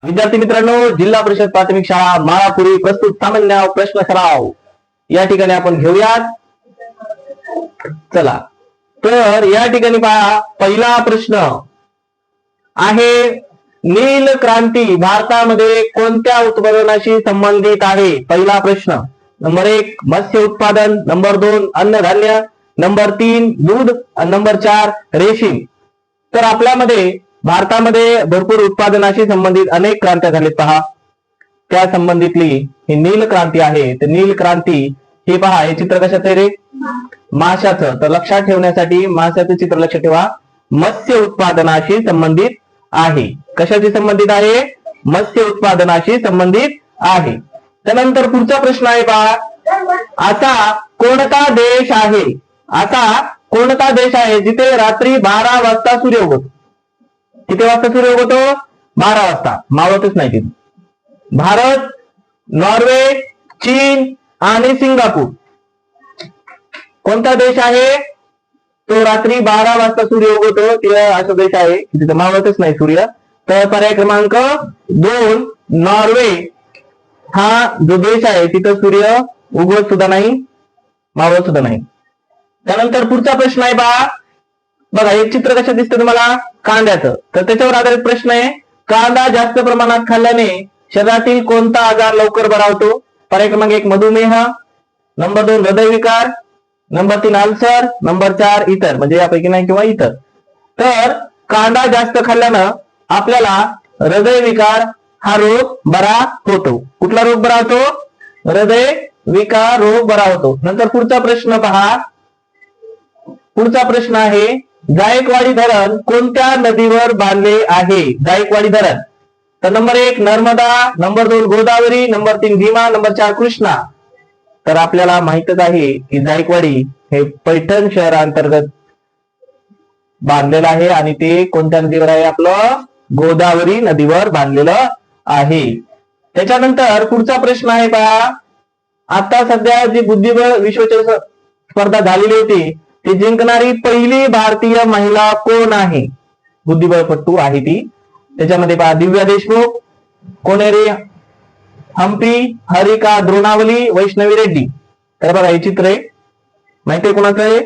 विद्यार्थी मित्रांनो, जिल्हा परिषद प्राथमिक शाळा माळापुरी प्रस्तुत सामान्य प्रश्न सराव या ठिकाणी आपण घेऊयात. चला तर या ठिकाणी पहा, पहिला प्रश्न आहे, नील क्रांती भारतामध्ये कोणत्या उत्पादनाशी संबंधित आहे? पहिला प्रश्न. नंबर 1 मत्स्य उत्पादन, नंबर 2 अन्नधान्य, नंबर 3 दूध, नंबर 4 रेशीम. तर आपल्यामध्ये भारतामध्ये भरपूर उत्पादनाशी संबंधित अनेक क्रांत्या झालीत पहा. त्या संबंधितली ही नील क्रांती आहे. तर नील क्रांती हे पहा, हे चित्र कशाचं आहे रे? माशाचं. तर लक्षात ठेवण्यासाठी माशाचं चित्र लक्षात ठेवा. मत्स्य उत्पादनाशी संबंधित आहे. कशाशी संबंधित आहे? मत्स्य उत्पादनाशी संबंधित आहे. त्यानंतर पुढचा प्रश्न आहे पहा, असा कोणता देश आहे, असा कोणता देश आहे जिथे रात्री 12 वाजता सूर्य उगवतो? किती वाजता सूर्य उगवतो? 12 वाजता. मावळतच नाही तिथे. भारत, नॉर्वे, चीन आणि सिंगापूर. कोणता देश आहे तो रात्री 12 वाजता सूर्य उगवतो? ते असा देश आहे तिथे मावळतच नाही सूर्य. तर पर्याय क्रमांक 2 नॉर्वे हा जो देश आहे तिथं सूर्य उगवत सुद्धा नाही, मावळत सुद्धा नाही. त्यानंतर पुढचा प्रश्न आहे बा, बघा एक चित्र कसं दिसतं तुम्हाला? कांद्याचं. तर त्याच्यावर आधारित प्रश्न आहे, कांदा जास्त प्रमाणात खाल्ल्याने शरीरातील कोणता आजार लवकर बरा होतो? पर्याय क्रमांक 1 मधुमेह, नंबर 2 हृदयविकार, नंबर 3 अल्सर, नंबर 4 इतर, म्हणजे यापैकी नाही किंवा इतर. तर कांदा जास्त खाल्ल्यानं आपल्याला हृदयविकार हा रोग बरा होतो. कुठला रोग बरा होतो? हृदय विकार रोग बरा होतो. नंतर पुढचा प्रश्न पहा, पुढचा प्रश्न आहे, जायकवाडी धरण कोणत्या नदीवर बांधले आहे? जायकवाडी धरण. तर number 1 Narmada, number 2 Godavari, number 3 Bhima, number 4 Krishna. तर आपल्याला माहितच आहे की जायकवाडी हे पैठण शहरांतर्गत बांधलेलं आहे आणि ते कोणत्या नदीवर आहे? आपलं गोदावरी नदीवर बांधलेलं आहे. त्याच्यानंतर पुढचा प्रश्न आहे पहा, आता सध्या जी बुद्धिबळ विश्वचषक स्पर्धा झालेली होती ती जिंकणारी पहिली भारतीय महिला कोण आहे? बुद्धिबळपटू आहे ती. त्याच्यामध्ये पहा, दिव्या देशमुख, कोनेरी हम्पी, हरिका द्रोणावली, वैष्णवी रेड्डी. तर बघा हे चित्र आहे, माहितीये कोणाचं आहे?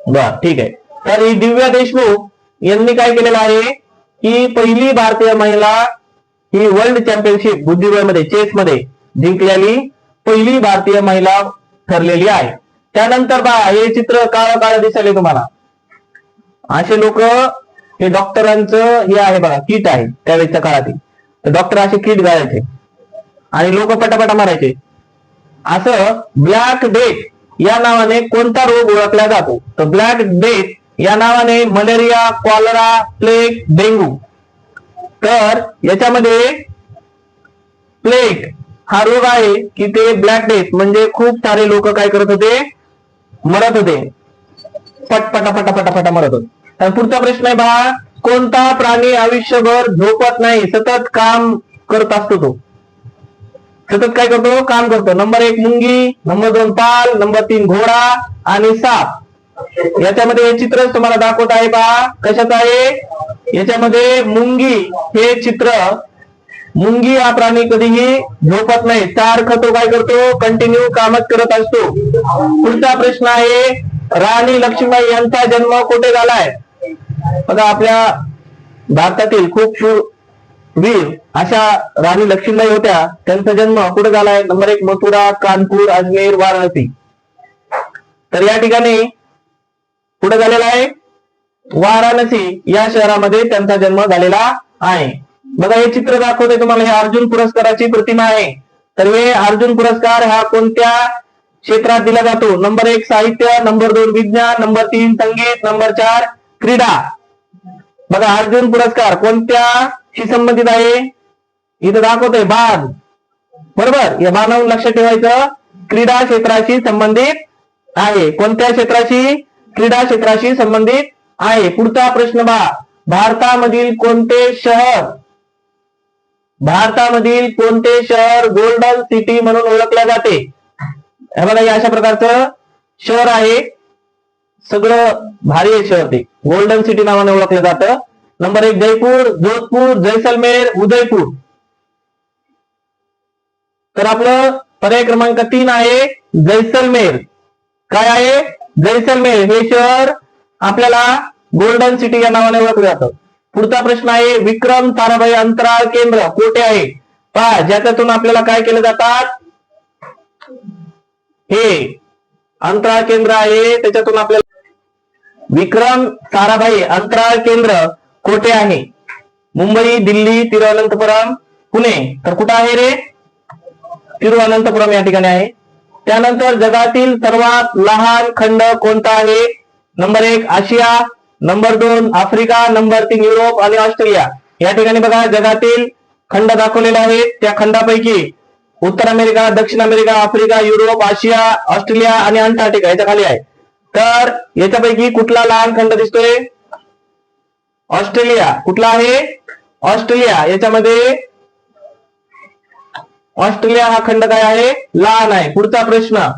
बर ठीक आहे. तर ही दिव्या देशमुख यांनी काय केलेलं आहे की पहिली भारतीय महिला ही वर्ल्ड चॅम्पियनशिप बुद्धिबळमध्ये चेस मध्ये जिंकलेली पहिली भारतीय महिला ठरलेली आहे. त्यानंतर बघा हे चित्र काळं काळं दिसले तुम्हाला. असे लोक, हे डॉक्टरांचं हे आहे बघा, किट आहे त्यावेळेच्या काळात. तर डॉक्टर असे किट घालायचे आणि लोक पटापटा मारायचे. असं ब्लॅक डेथ या नावाने कोणता रोग ओळखला जातो? तर ब्लॅक डेथ या नावाने मलेरिया, कॉलरा, प्लेग, डेंग्यू. तर याच्यामध्ये प्लेग हा रोग आहे की ते ब्लॅक डेथ म्हणजे खूप सारे लोक काय करत होते? मरत होते. पटपटा पटापटा पटा मरत होते. तर पुढचा प्रश्न आहे बघा, कोणता प्राणी आयुष्यभर झोपत नाही, सतत काम करत असतो? तो सतत काय करतो? काम करतो. नंबर 1 मुंगी, नंबर 2 पाल, नंबर 3 घोडा आणि साप. याच्यामध्ये हे चित्र तुम्हाला दाखवत आहे पहा, कशाचं आहे? याच्यामध्ये मुंगी हे चित्र. मुंगी हा प्राणी कधीही झोपत नाही, सारखं तो काय करतो? कंटिन्यू कामच करत असतो. पुढचा प्रश्न आहे, राणी लक्ष्मीबाई यांचा जन्म कुठे झालाय? बघा आपल्या भारतातील खूप वीर अशा राणी लक्ष्मीबाई होत्या, त्यांचा जन्म कुठे झालाय? नंबर 1 मथुरा, कानपूर, अजमेर, वाराणसी. तर या ठिकाणी कुठे झालेला आहे? वाराणसी या शहरामध्ये त्यांचा जन्म झालेला आहे. बघा हे चित्र दाखवते तुम्हाला, हे अर्जुन पुरस्काराची प्रतिमा आहे. तर हे अर्जुन पुरस्कार हा कोणत्या क्षेत्रात दिला जातो? नंबर 1 साहित्य, नंबर 2 विज्ञान, नंबर 3 संगीत, नंबर 4 क्रीडा. बघा अर्जुन पुरस्कार कोणत्याशी संबंधित आहे? इथं दाखवतोय बाण, बरोबर. या बाणावरून लक्षात ठेवायचं, क्रीडा क्षेत्राशी संबंधित आहे. कोणत्या क्षेत्राशी? क्रीडा क्षेत्राशी संबंधित आहे. पुढचा प्रश्न पहा, भारतामधील कोणते शहर गोल्डन सिटी म्हणून ओळखले जाते? हे बघा हे अशा प्रकारचं शहर आहे, सगळं भारी आहे शहर, ते गोल्डन सिटी नावाने ओळखलं जातं. नंबर 1 जयपूर, जोधपूर, जैसलमेर, उदयपूर. तर आपलं पर्याय क्रमांक 3 आहे जैसलमेर. काय आहे? जैसलमेर हे शहर आपल्याला गोल्डन सिटी या नावाने ओळखलं जातं. पुढचा प्रश्न आहे विक्रम साराभाई अंतराळ केंद्र कोठे आहे? पहा, ज्याच्यातून आपल्याला काय केलं जातात, हे अंतराळ केंद्र आहे, त्याच्यातून आपल्याला विक्रम साराभाई अंतराळ केंद्र कोठे आहे? मुंबई, दिल्ली, तिरुवनंतपुरम, पुणे. तर कुठं आहे रे? तिरुवनंतपुरम या ठिकाणी आहे. त्यानंतर जगातील सर्वात लहान खंड कोणता आहे? नंबर 1 आशिया, नंबर 2 आफ्रिका, नंबर 3 युरोप आणि ऑस्ट्रेलिया. या ठिकाणी बघा जगातील खंड दाखवलेले आहेत. त्या खंडापैकी उत्तर अमेरिका, दक्षिण अमेरिका, आफ्रिका, युरोप, आशिया, ऑस्ट्रेलिया आणि अंटार्क्टिका याच्या खाली आहे. तर याच्यापैकी कुठला लहान खंड दिसतोय? ऑस्ट्रेलिया. कुठला आहे? ऑस्ट्रेलिया. याच्यामध्ये ऑस्ट्रेलिया हा खंड काय आहे? लहान आहे. पुढचा प्रश्न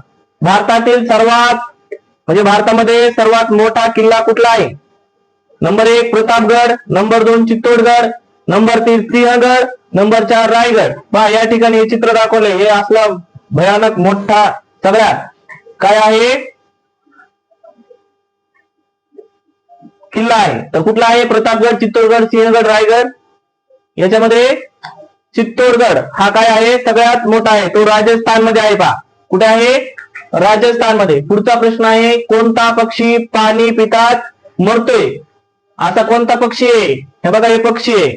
भारतातील सर्वात म्हणजे भारतामध्ये सर्वात मोठा किल्ला कुठला आहे? Number 1 Pratapgad, number 2 Chittorgarh, number 3 Sinhagad, number 4 Raigad. पहा या ठिकाणी हे चित्र दाखवले. हे असला भयानक मोठा सगळ्यात काय आहे? किल्ला आहे. तर कुठला आहे? प्रतापगड, चित्तोडगड, सिंहगड, रायगड. याच्यामध्ये चित्तोडगड हा काय आहे? सगळ्यात मोठा आहे. तो राजस्थान मध्ये आहे. पहा कुठे आहे? राजस्थान मध्ये. पुढचा प्रश्न आहे कोणता पक्षी पाणी पिताच मरतोय? असा कोणता पक्षी आहे? हे बघा हे पक्षी आहे,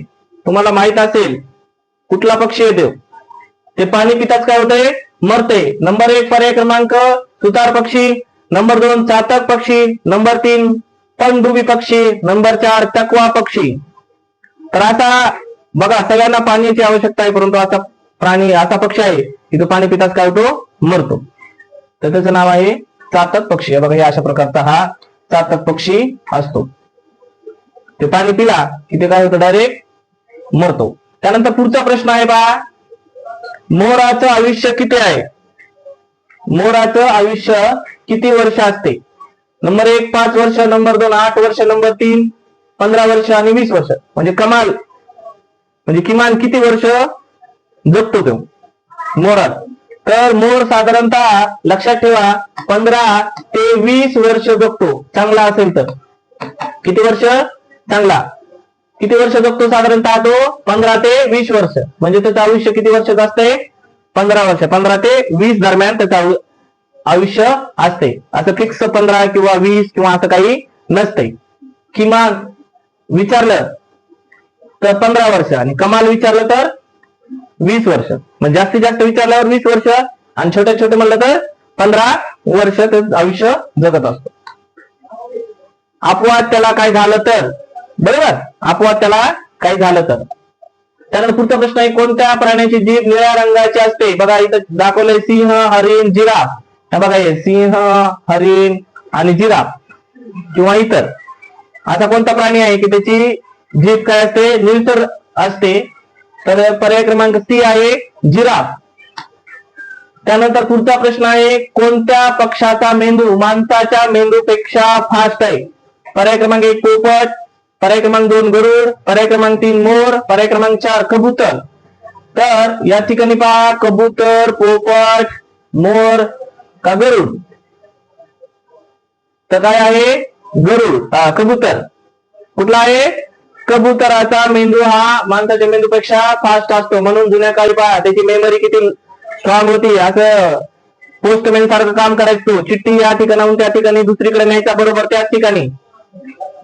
तुम्हाला माहित असेल कुठला पक्षी आहे तो. ते पाणी पिताच काय होतंय? मरतंय. नंबर 1 पर्याय क्रमांक सुतार पक्षी, नंबर 2 चातक पक्षी, नंबर 3 पनडुबी पक्षी, नंबर 4 चकवा पक्षी. तर आता बघा सगळ्यांना पाण्याची आवश्यकता आहे, परंतु असा प्राणी असा पक्षी आहे की तो पाणी पिताच काय होतो? मरतो. तर त्याचं नाव आहे चातक पक्षी. बघा हे अशा प्रकारचा हा चातक पक्षी असतो. ते पाणी पिला की ते काय होतं? डायरेक्ट मरतो. त्यानंतर पुढचा प्रश्न आहे बा मोराचं आयुष्य किती आहे? मोराचं आयुष्य किती वर्ष असते? नंबर 1 5 वर्ष, नंबर 2 8 वर्ष, नंबर 3 15 वर्ष आणि 20 वर्ष. म्हणजे कमाल म्हणजे किमान किती वर्ष जगतो तो मोरात? तर मोर साधारणतः लक्षात ठेवा 15 ते 20 वर्ष जगतो, चांगला असेल तर. किती वर्ष? चांगला. किती वर्ष जगतो साधारणतः तो? 15 ते 20 वर्ष. म्हणजे त्याचं आयुष्य किती वर्षाचं असतंय? 15 वर्ष. 15 ते 20 दरम्यान त्याचं आयुष्य असते. असं फिक्स 15 किंवा 20 किंवा असं काही नसते. किमान विचारलं तर 15 वर्ष आणि कमाल विचारलं तर 20 वर्ष. म्हणजे जास्तीत जास्त विचारल्यावर 20 वर्ष आणि छोटे छोटे म्हणलं तर 15 वर्ष त्याचं आयुष्य जगत असतो. अपवाद त्याला काय झालं तर? बरोबर, अपवाद त्याला काय झालं तर. त्यानंतर पुढचा प्रश्न आहे कोणत्या प्राण्याची जीभ निळ्या रंगाची असते? बघा इथं दाखवलंय सिंह, हरिण, जिराफ. हे बघा हे सिंह, हरिण आणि जिराफ किंवा इतर असा कोणता प्राणी आहे की त्याची जीभ काय असते? निळसर असते? तर पर्याय क्रमांक सी आहे जिराफ. त्यानंतर पुढचा प्रश्न आहे कोणत्या पक्षाचा मेंदू माणसाच्या मेंदूपेक्षा फास्ट आहे? पर्याय क्रमांक 1 पोपट, पर्याय क्रमांक 2 गरुड, पर्याय क्रमांक 3 मोर, पर्याय क्रमांक 4 कबूतर. तर या ठिकाणी पहा कबूतर, पोपट, मोर का गरुड? तर काय आहे? गरुड. कबूतर. कुठला आहे? कबुतराचा मेंदू हा माणसाच्या मेंदूपेक्षा फास्ट असतो. म्हणून जुन्या काळी पहा त्याची मेमरी किती स्ट्रॉंग होती. असं पोस्टमॅन सारखं काम करायचो. चिठ्ठी या ठिकाणाहून त्या ठिकाणी दुसरीकडे न्यायचा, बरोबर त्याच ठिकाणी.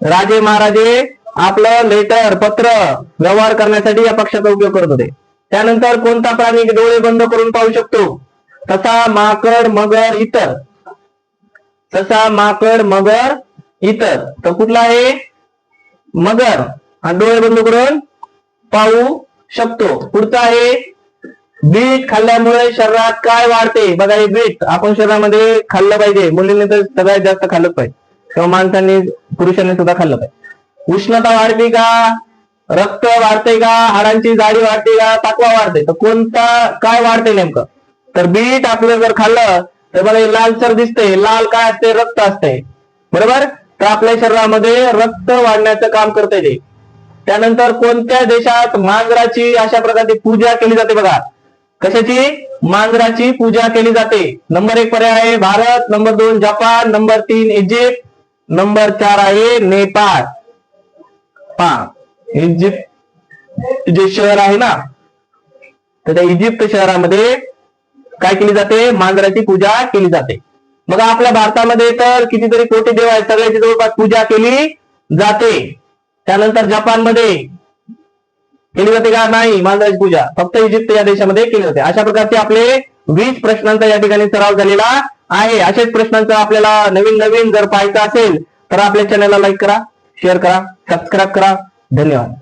राजे महाराजे आपलं लेटर पत्र व्यवहार करण्यासाठी या पक्षाचा उपयोग करत होते. त्यानंतर कोणता प्राणी डोळे बंद करून पाहू शकतो? ससा, माकड, मगर, इतर. ससा, माकड, मगर, इतर. तर कुठला आहे? मगर. हा डोळे बंद करून पाहू शकतो. पुढचा आहे बीट खाल्ल्यामुळे शरीरात काय वाढते? बघा हे बीट आपण शरीरामध्ये खाल्लं पाहिजे. मुलींनी तर सगळ्यात जास्त खाल्लं पाहिजे किंवा माणसांनी पुरुषांनी सुद्धा खाल्लं पाहिजे. उष्णता वाढते का? रक्त वाढते का? हाडांची जाडी वाढते का? ताकवा वाढते? तर कोणता काय वाढते नेमकं? तर बीट आपलं जर खाल्लं तर बघा लालसर दिसते. लाल काय असते? रक्त असते. बरोबर. तर आपल्या शरीरामध्ये रक्त वाढण्याचं काम करते ते. त्यानंतर कोणत्या देशात मांजराची अशा प्रकारची पूजा केली जाते बघा. कशाची? मांजराची पूजा केली जाते. नंबर 1 पर्याय आहे Bharat, number 2 Japan, number 3 Egypt, number 4 आहे नेपाळ. इजिप्त जे शहर आहे ना, तर त्या इजिप्त शहरामध्ये काय केली जाते? मांजराची पूजा केली जाते. मग आपल्या भारतामध्ये तर कितीतरी कोटी देव आहेत, सगळ्याची जवळपास पूजा केली जाते. त्यानंतर जपानमध्ये केली जाते का? नाही, मांजराची पूजा फक्त इजिप्त या देशामध्ये केली जाते. अशा प्रकारचे आपले 20 प्रश्नांचा या ठिकाणी सराव झालेला आहे. असेच प्रश्नांचा आपल्याला नवीन नवीन जर पाहायचं असेल तर आपल्या चॅनलला लाईक करा, शेअर करा, सबस्क्राईब करा. धन्यवाद.